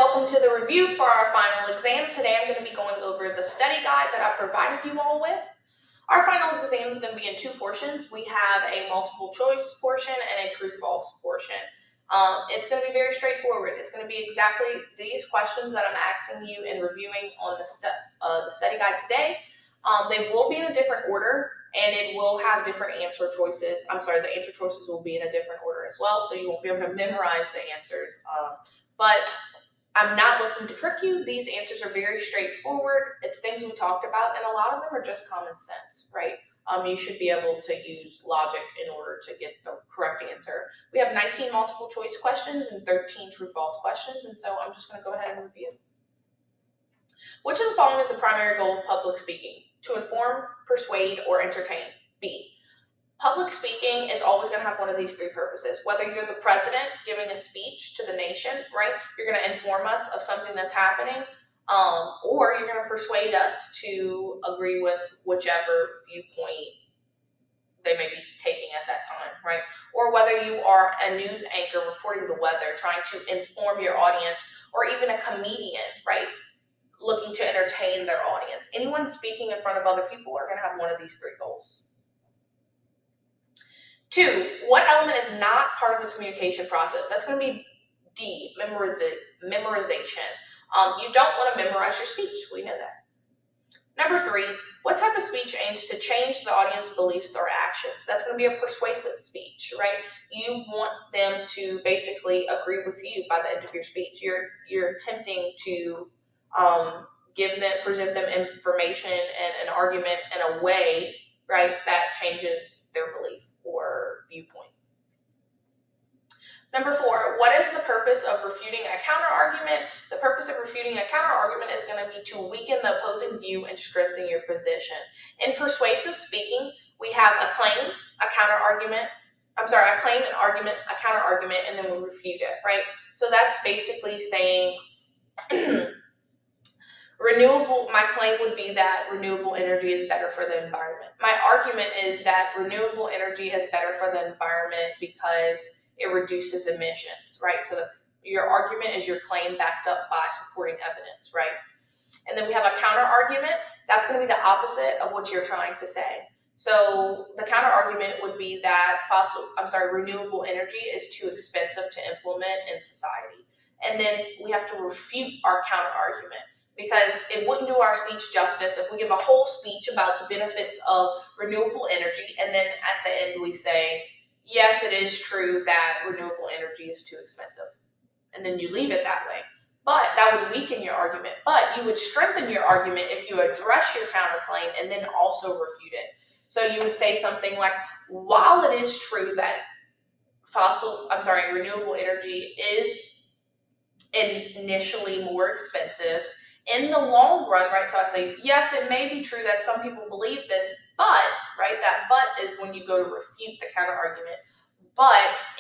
welcome to the review for our final exam. Today I'm going to be going over the study guide that I provided you all with. Our final exam is going to be in two portions. We have a multiple choice portion and a true-false portion. It's going to be very straightforward. It's going to be exactly these questions that I'm asking you and reviewing on the study guide today. They will be in a different order, and it will have different answer choices. The answer choices will be in a different order as well, so you won't be able to memorize the answers. But I'm not looking to trick you. These answers are very straightforward. It's things we talked about, and a lot of them are just common sense, right? You should be able to use logic in order to get the correct answer. We have 19 multiple choice questions and 13 true-false questions, and so I'm just going to go ahead and review. Which of the following is the primary goal of public speaking? To inform, persuade, or entertain? B. Public speaking is always going to have one of these three purposes. Whether you're the president giving a speech to the nation, right? You're going to inform us of something that's happening, or you're going to persuade us to agree with whichever viewpoint they may be taking at that time, right? Or whether you are a news anchor reporting the weather, trying to inform your audience, or even a comedian, right? Looking to entertain their audience. Anyone speaking in front of other people are going to have one of these three goals. 2, what element is not part of the communication process? That's going to be D, memorization. You don't want to memorize your speech. We know that. Number 3, what type of speech aims to change the audience's beliefs or actions? That's going to be a persuasive speech, right? You want them to basically agree with you by the end of your speech. You're attempting to present them information and an argument in a way, right, that changes their belief or viewpoint. Number 4, what is the purpose of refuting a counter-argument? The purpose of refuting a counter-argument is going to be to weaken the opposing view and strengthen your position. In persuasive speaking, we have a claim, a counter-argument, a claim, an argument, a counter-argument, and then we refute it, right? So that's basically saying my claim would be that renewable energy is better for the environment. My argument is that renewable energy is better for the environment because it reduces emissions, right? So that's your argument is your claim backed up by supporting evidence, right? And then we have a counter argument. That's going to be the opposite of what you're trying to say. So the counter argument would be that renewable energy is too expensive to implement in society. And then we have to refute our counter argument, because it wouldn't do our speech justice if we give a whole speech about the benefits of renewable energy, and then at the end we say, yes, it is true that renewable energy is too expensive. And then you leave it that way. But that would weaken your argument. But you would strengthen your argument if you address your counterclaim and then also refute it. So you would say something like, while it is true that renewable energy is initially more expensive, in the long run, right, so I say, yes, it may be true that some people believe this, but, right, that but is when you go to refute the counter-argument, but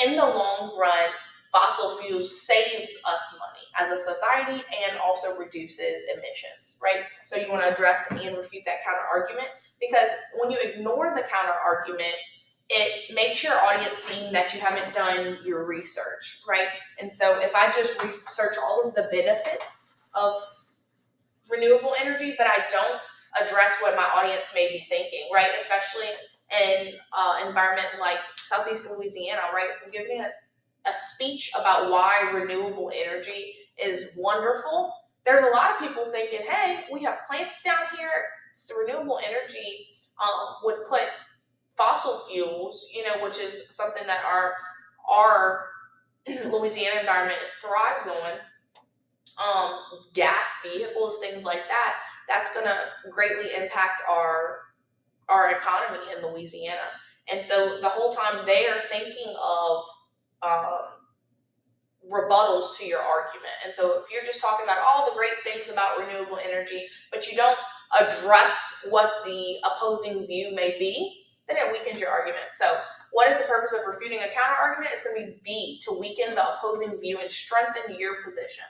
in the long run, fossil fuels saves us money as a society and also reduces emissions, right? So you want to address and refute that counter-argument, because when you ignore the counter-argument, it makes your audience seem that you haven't done your research, right? And so if I just research all of the benefits of renewable energy, but I don't address what my audience may be thinking, right? Especially in an environment like Southeast Louisiana, right? If I'm giving a speech about why renewable energy is wonderful, there's a lot of people thinking, hey, we have plants down here, so renewable energy would put fossil fuels, which is something that our Louisiana environment thrives on, gas vehicles, things like that, that's going to greatly impact our economy in Louisiana. And so the whole time they are thinking of rebuttals to your argument. And so if you're just talking about all the great things about renewable energy, but you don't address what the opposing view may be, then it weakens your argument. So what is the purpose of refuting a counter argument? It's going to be B, to weaken the opposing view and strengthen your position.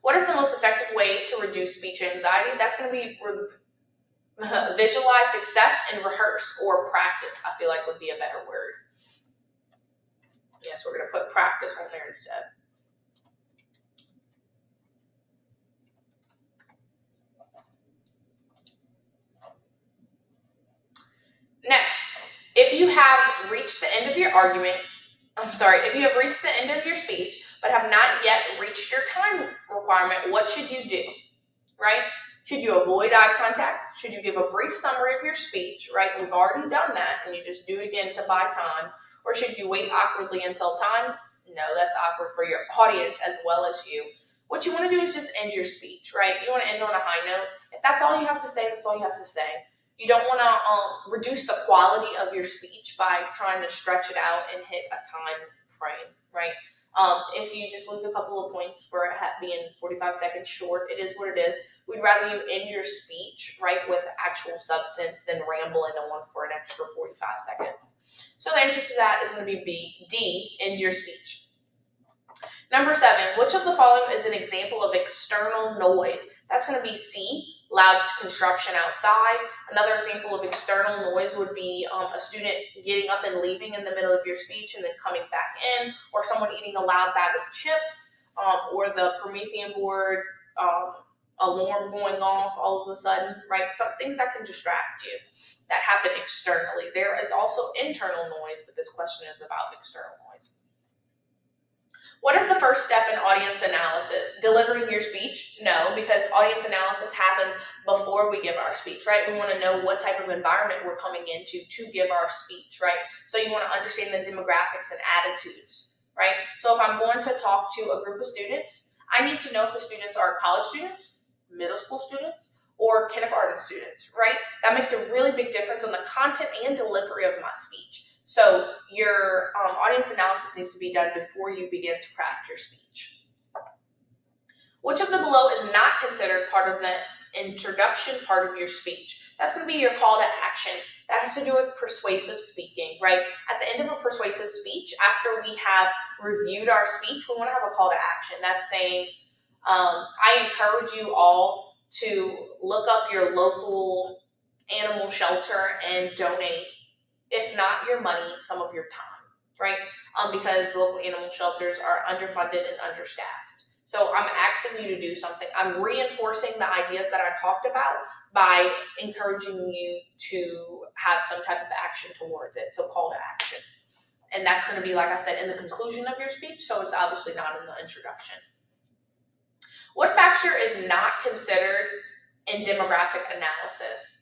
What is the most effective way to reduce speech anxiety? That's going to be visualize success and rehearse, or practice, I feel like would be a better word. Yes, we're going to put practice on there instead. have reached the end of your if you have reached the end of your speech but have not yet reached your time requirement, what should you do, right? Should you avoid eye contact? Should you give a brief summary of your speech, right? We've already done that, and you just do it again to buy time. Or should you wait awkwardly until time? No, that's awkward for your audience as well as you. What you want to do is just end your speech, right? You want to end on a high note. If that's all you have to say, that's all you have to say. You don't want to reduce the quality of your speech by trying to stretch it out and hit a time frame, right? If you just lose a couple of points for it being 45 seconds short, it is what it is. We'd rather you end your speech, right, with actual substance than rambling on for an extra 45 seconds. So the answer to that is going to be D, end your speech. Number 7, which of the following is an example of external noise? That's going to be C, loud construction outside. Another example of external noise would be a student getting up and leaving in the middle of your speech and then coming back in, or someone eating a loud bag of chips, or the Promethean board alarm going off all of a sudden, right? Some things that can distract you that happen externally. There is also internal noise, but this question is about external noise. What is the first step in audience analysis? Delivering your speech? No, because audience analysis happens before we give our speech, right? We want to know what type of environment we're coming into to give our speech, right? So you want to understand the demographics and attitudes, right? So if I'm going to talk to a group of students, I need to know if the students are college students, middle school students, or kindergarten students, right? That makes a really big difference on the content and delivery of my speech. So your audience analysis needs to be done before you begin to craft your speech. Which of the below is not considered part of the introduction part of your speech? That's going to be your call to action. That has to do with persuasive speaking, right? At the end of a persuasive speech, after we have reviewed our speech, we want to have a call to action. That's saying, I encourage you all to look up your local animal shelter and donate, if not your money, some of your time, right? Because local animal shelters are underfunded and understaffed. So I'm asking you to do something. I'm reinforcing the ideas that I talked about by encouraging you to have some type of action towards it. So call to action. And that's going to be, like I said, in the conclusion of your speech. So it's obviously not in the introduction. What factor is not considered in demographic analysis?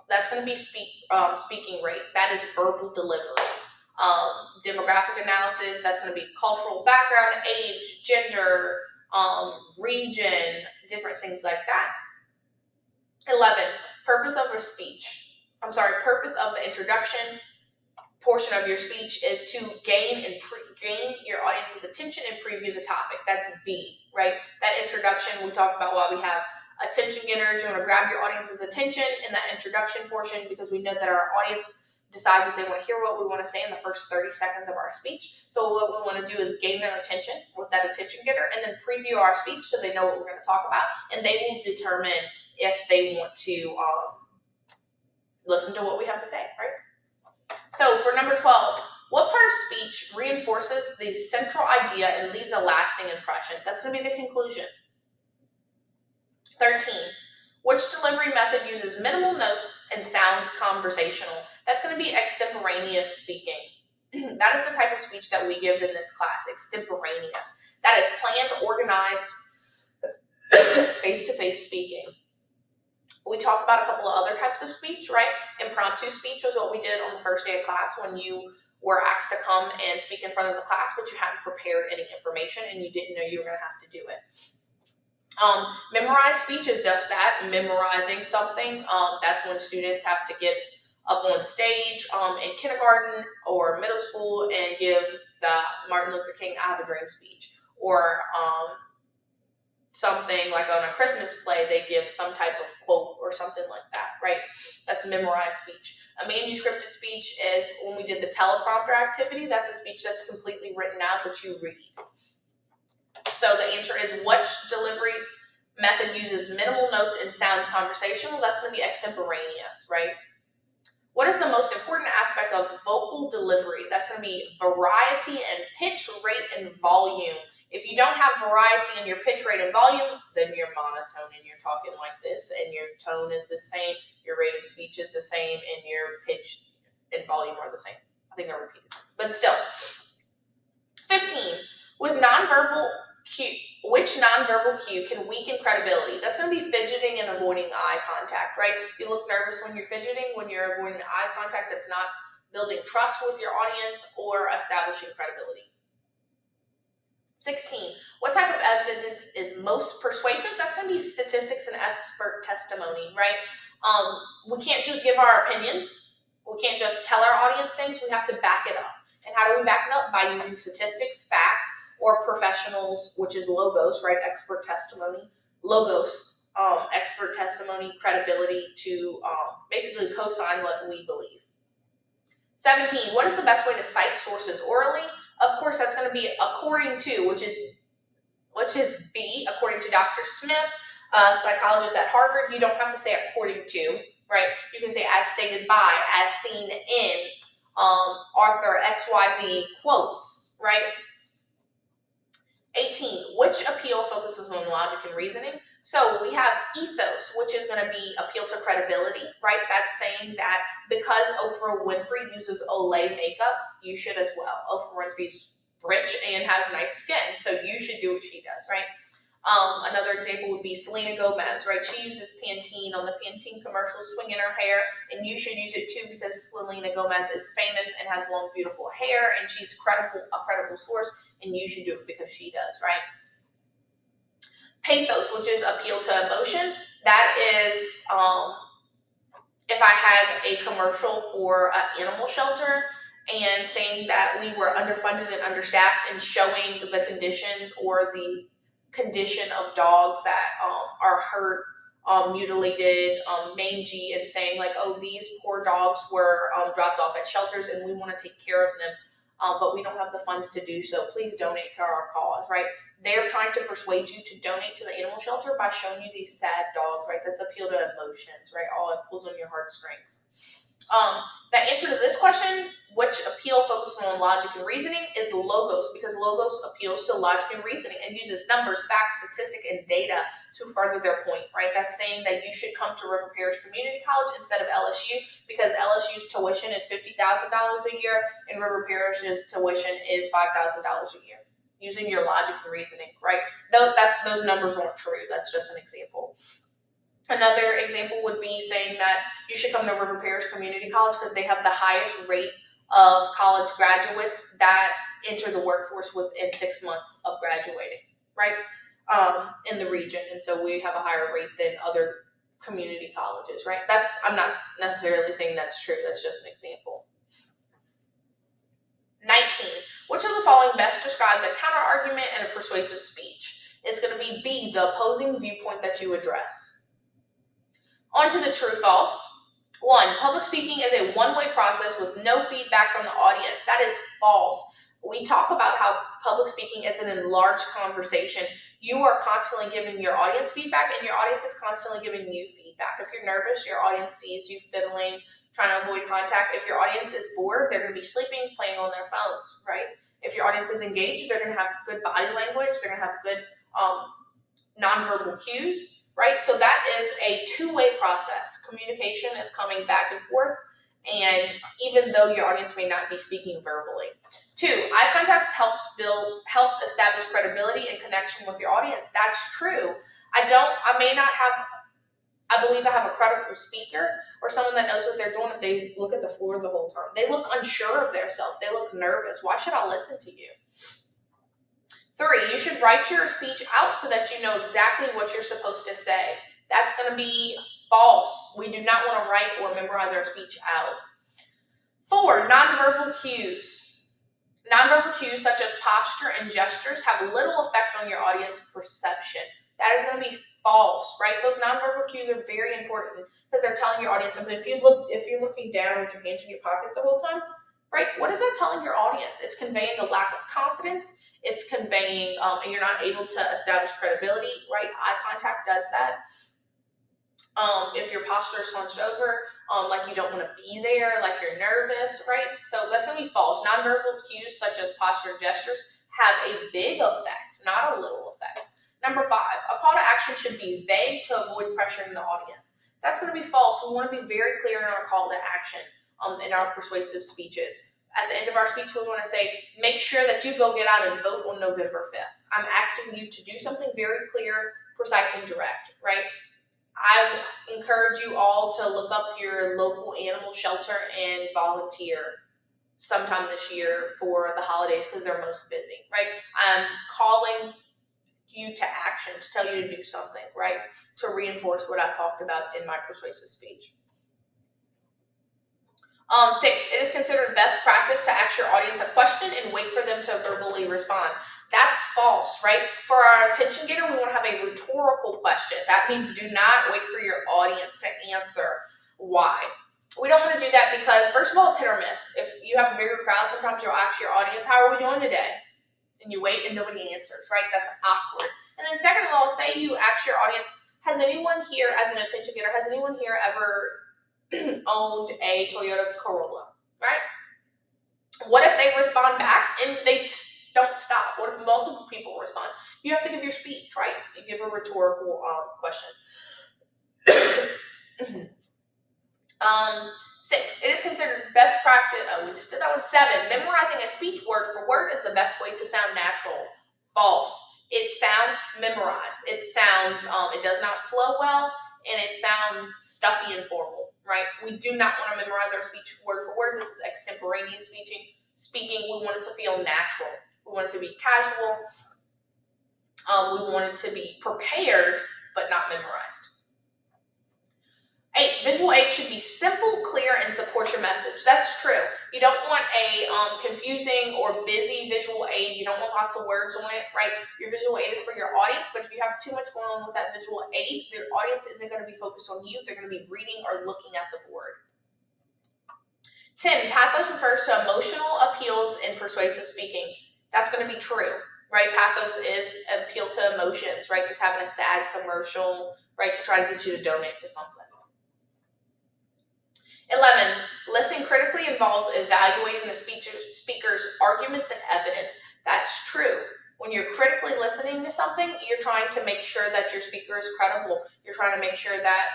That's going to be speaking rate. That is verbal delivery. Demographic analysis, that's going to be cultural background, age, gender, region, different things like that. 11, purpose of the introduction portion of your speech is to gain your audience's attention and preview the topic. That's B, right? That introduction, we talked about why we have attention getters. You want to grab your audience's attention in that introduction portion because we know that our audience decides if they want to hear what we want to say in the first 30 seconds of our speech. So what we want to do is gain their attention with that attention getter and then preview our speech so they know what we're going to talk about, and they will determine if they want to listen to what we have to say, right? So for number 12, what part of speech reinforces the central idea and leaves a lasting impression? That's going to be the conclusion. 13, which delivery method uses minimal notes and sounds conversational? That's going to be extemporaneous speaking. That is the type of speech that we give in this class, extemporaneous. That is planned, organized, face-to-face speaking. We talked about a couple of other types of speech, right? Impromptu speech was what we did on the first day of class when you were asked to come and speak in front of the class, but you hadn't prepared any information and you didn't know you were going to have to do it. Memorized speech is just that, memorizing something. That's when students have to get up on stage in kindergarten or middle school and give the Martin Luther King I Have a Dream speech. Or something like on a Christmas play, they give some type of quote or something like that, right? That's memorized speech. A manuscripted speech is when we did the teleprompter activity. That's a speech that's completely written out that you read. So the answer is, which delivery method uses minimal notes and sounds conversational? That's going to be extemporaneous, right? What is the most important aspect of vocal delivery? That's going to be variety and pitch, rate, and volume. If you don't have variety in your pitch, rate, and volume, then you're monotone and you're talking like this, and your tone is the same, your rate of speech is the same, and your pitch and volume are the same. think I repeated, but still. 15, with nonverbal cue, which nonverbal cue can weaken credibility? That's going to be fidgeting and avoiding eye contact, right? You look nervous when you're fidgeting, when you're avoiding eye contact, that's not building trust with your audience or establishing credibility. 16, what type of evidence is most persuasive? That's going to be statistics and expert testimony, right? We can't just give our opinions. We can't just tell our audience things. We have to back it up. And how do we back it up? By using statistics, facts, or professionals, which is logos, right? Expert testimony, logos, expert testimony, credibility to basically co-sign what we believe. 17, what is the best way to cite sources orally? Of course, that's going to be according to, which is B, according to Dr. Smith, psychologist at Harvard. You don't have to say according to, right? You can say as stated by, as seen in, Arthur XYZ quotes, right? 18, which appeal focuses on logic and reasoning? So we have ethos, which is going to be appeal to credibility, right? That's saying that because Oprah Winfrey uses Olay makeup, you should as well. Oprah Winfrey's rich and has nice skin, so you should do what she does, right? Another example would be Selena Gomez, right? She uses Pantene on the Pantene commercial, swinging her hair, and you should use it too because Selena Gomez is famous and has long, beautiful hair, and she's a credible source, and you should do it because she does, right? Pathos, which is appeal to emotion. That is, if I had a commercial for an animal shelter and saying that we were underfunded and understaffed and showing the conditions or the condition of dogs that are hurt, mutilated, mangy, and saying like, oh, these poor dogs were dropped off at shelters and we want to take care of them, but we don't have the funds to do so. Please donate to our cause, right? They're trying to persuade you to donate to the animal shelter by showing you these sad dogs, right? That's appeal to emotions, right? All it pulls on your heartstrings. The answer to this question, which appeal focuses on logic and reasoning, is logos, because logos appeals to logic and reasoning and uses numbers, facts, statistic, and data to further their point, right? That's saying that you should come to River Parish Community College instead of LSU because LSU's tuition is $50,000 a year and River Parish's tuition is $5,000 a year. Using your logic and reasoning, right? Those numbers aren't true. That's just an example. Another example would be saying that you should come to River Parish Community College because they have the highest rate of college graduates that enter the workforce within 6 months of graduating, right? In the region. And so we have a higher rate than other community colleges, right? I'm not necessarily saying that's true. That's just an example. 19. Which of the following best describes a counter-argument and a persuasive speech? It's going to be B, the opposing viewpoint that you address. On to the true-false. 1, public speaking is a one-way process with no feedback from the audience. That is false. We talk about how public speaking is an enlarged conversation. You are constantly giving your audience feedback, and your audience is constantly giving you feedback. If you're nervous, your audience sees you fiddling, trying to avoid contact. If your audience is bored, they're going to be sleeping, playing on their phones, right? If your audience is engaged, they're going to have good body language. They're going to have good nonverbal cues, right? So that is a two-way process. Communication is coming back and forth, and even though your audience may not be speaking verbally. 2, eye contact helps establish credibility and connection with your audience. That's true. I believe I have a credible speaker or someone that knows what they're doing if they look at the floor the whole time. They look unsure of themselves. They look nervous. Why should I listen to you? 3, you should write your speech out so that you know exactly what you're supposed to say. That's going to be false. We do not want to write or memorize our speech out. 4, nonverbal cues. Nonverbal cues such as posture and gestures have little effect on your audience perception. That is going to be false, right? Those nonverbal cues are very important because they're telling your audience something. If you're looking down with your hands in your pocket the whole time, right? What is that telling your audience? It's conveying a lack of confidence. It's conveying, and you're not able to establish credibility, right? Eye contact does that. If your posture is slunched over, like you don't want to be there, like you're nervous, right? So that's going to be false. Nonverbal cues such as posture and gestures have a big effect, not a little effect. Number 5, a call to action should be vague to avoid pressuring the audience. That's going to be false. We want to be very clear in our call to action in our persuasive speeches. At the end of our speech, we want to say, make sure that you go get out and vote on November 5th. I'm asking you to do something very clear, precise, and direct, right? I encourage you all to look up your local animal shelter and volunteer sometime this year for the holidays because they're most busy, right? I'm calling you to action to tell you to do something, right? To reinforce what I talked about in my persuasive speech. 6, it is considered best practice to ask your audience a question and wait for them to verbally respond. That's false, right? For our attention getter, we want to have a rhetorical question. That means do not wait for your audience to answer why. We don't want to do that because, first of all, it's hit or miss. If you have a bigger crowd, sometimes you'll ask your audience, how are we doing today? And you wait and nobody answers, right? That's awkward. And then second of all, say you ask your audience, has anyone here, as an attention getter, has anyone here ever owned a Toyota Corolla, right? What if they respond back and they don't stop? What if multiple people respond? You have to give your speech, right? You give a rhetorical question. 6, it is considered best practice. We just did that one. 7, memorizing a speech word for word is the best way to sound natural. False. It sounds memorized. It sounds, it does not flow well, and it sounds stuffy and formal, right? We do not want to memorize our speech word for word. This is extemporaneous speaking. We want it to feel natural. We want it to be casual. We want it to be prepared, but not memorized. 8, visual aid should be simple, clear, and support your message. That's true. You don't want a confusing or busy visual aid. You don't want lots of words on it, right? Your visual aid is for your audience, but if you have too much going on with that visual aid, your audience isn't going to be focused on you. They're going to be reading or looking at the board. 10, pathos refers to emotional appeals in persuasive speaking. That's going to be true, right? Pathos is appeal to emotions, right? It's having a sad commercial, right, to try to get you to donate to something. 11, listening critically involves evaluating the speaker's arguments and evidence. That's true. When you're critically listening to something, you're trying to make sure that your speaker is credible. You're trying to make sure that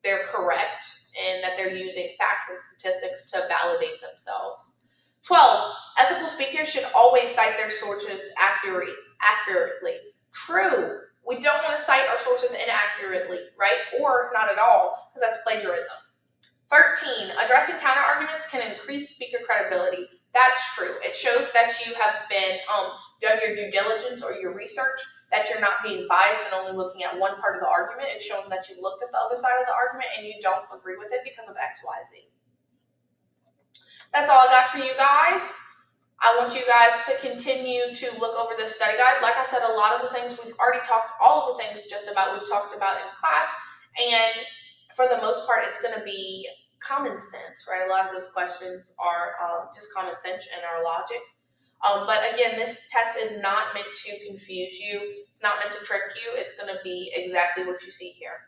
they're correct and that they're using facts and statistics to validate themselves. 12, ethical speakers should always cite their sources accurately. True. We don't want to cite our sources inaccurately, right? Or not at all, because that's plagiarism. 13, addressing counter-arguments can increase speaker credibility. That's true. It shows that you have been done your due diligence or your research, that you're not being biased and only looking at one part of the argument. It's showing that you looked at the other side of the argument and you don't agree with it because of X, Y, Z. That's all I got for you guys. I want you guys to continue to look over this study guide. Like I said, a lot of the things we've already talked, all of the things just about we've talked about in class, and for the most part, it's going to be common sense, right? A lot of those questions are just common sense and our logic. But again, this test is not meant to confuse you. It's not meant to trick you. It's going to be exactly what you see here.